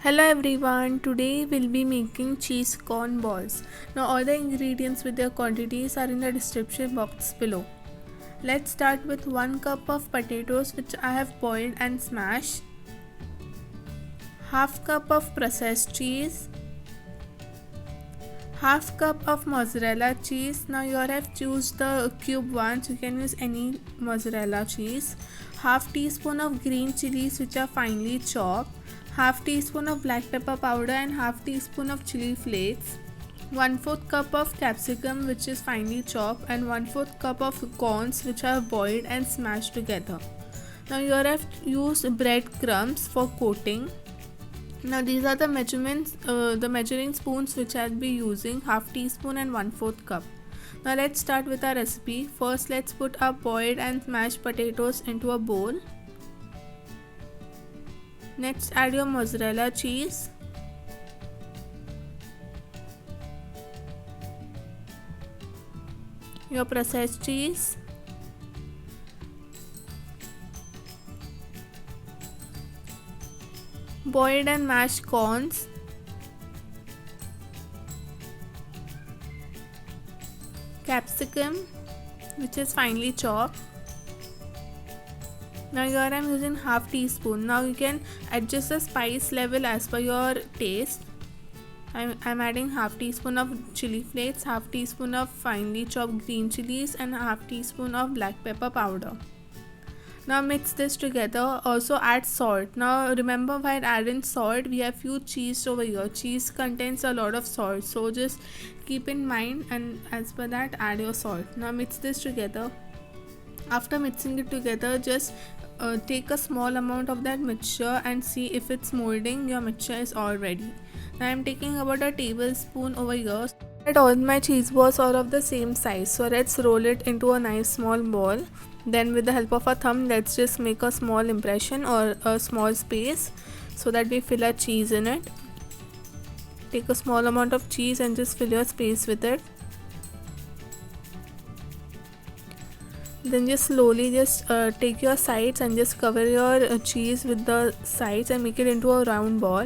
Hello everyone, today we'll be making cheese corn balls. Now all the ingredients with their quantities are in the description box below. Let's start with 1 cup of potatoes which I have boiled and smashed, half cup of processed cheese, half cup of mozzarella cheese. Now you have choose the cube ones, you can use any mozzarella cheese, half teaspoon of green chilies which are finely chopped, half teaspoon of black pepper powder and half teaspoon of chili flakes, 1/4 cup of capsicum which is finely chopped, and 1/4 cup of corns which are boiled and smashed together. Now you have used bread crumbs for coating. Now these are the measurements, the measuring spoons which I'll be using, half teaspoon and 1/4 cup. Now let's start with our recipe. First let's put our boiled and smashed potatoes into a bowl. Next add your mozzarella cheese, your processed cheese, boiled and mashed corns, capsicum which is finely chopped. Now here I am using half teaspoon. Now you can adjust the spice level as per your taste. I'm adding half teaspoon of chili flakes, half teaspoon of finely chopped green chilies and half teaspoon of black pepper powder. Now mix this together. Also add salt. Now remember, while adding salt we have used cheese over here. Cheese contains a lot of salt, so just keep in mind and as per that add your salt. Now mix this together. After mixing it together, just take a small amount of that mixture and see if it's molding. Your mixture is all ready. Now I am taking about a tablespoon over here. That all my cheese balls are of the same size, so let's roll it into a nice small ball. Then with the help of a thumb, let's just make a small impression or a small space so that we fill our cheese in it. Take a small amount of cheese and just fill your space with it. Then just slowly take your sides and just cover your cheese with the sides and make it into a round ball.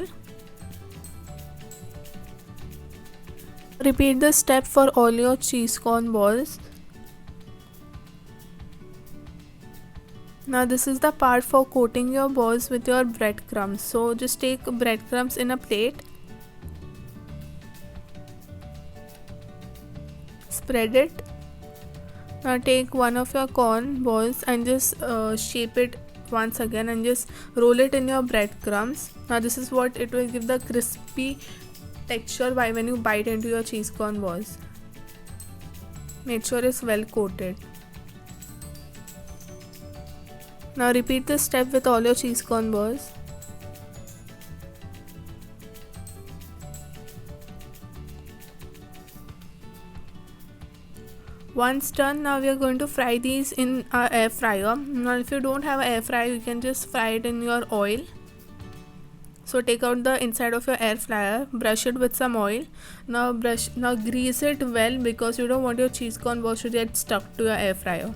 Repeat this step for all your cheese corn balls. Now this is the part for coating your balls with your breadcrumbs. So just take breadcrumbs in a plate. Spread it. Now take one of your corn balls and just shape it once again and just roll it in your breadcrumbs. Now this is what it will give the crispy texture when you bite into your cheese corn balls. Make sure it's well coated. Now repeat this step with all your cheese corn balls. Once done, now we are going to fry these in our air fryer. Now if you don't have an air fryer, you can just fry it in your oil. So take out the inside of your air fryer, brush it with some oil. Now grease it well because you don't want your cheese corn balls to get stuck to your air fryer.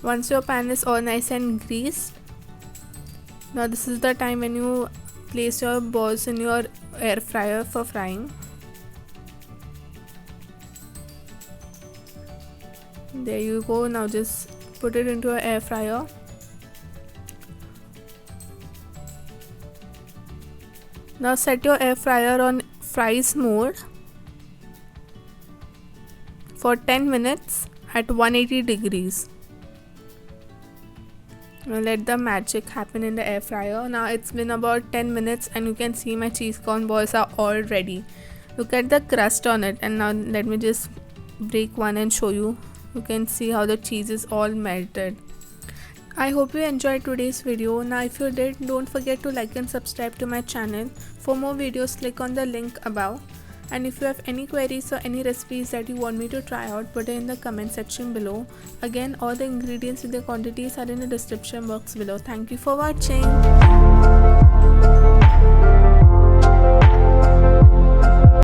Once your pan is all nice and greased, now this is the time when you place your balls in your air fryer for frying. There you go. Now just put it into an air fryer. Now set your air fryer on fries mode for 10 minutes at 180 degrees. Now let the magic happen in the air fryer. Now it's been about 10 minutes and you can see my cheese corn balls are all ready. Look at the crust on it, and now let me just break one and show you. You can see how the cheese is all melted. I hope you enjoyed today's video. Now if you did, don't forget to like and subscribe to my channel. For more videos, click on the link above. And if you have any queries or any recipes that you want me to try out, put it in the comment section below. Again, all the ingredients and the quantities are in the description box below. Thank you for watching.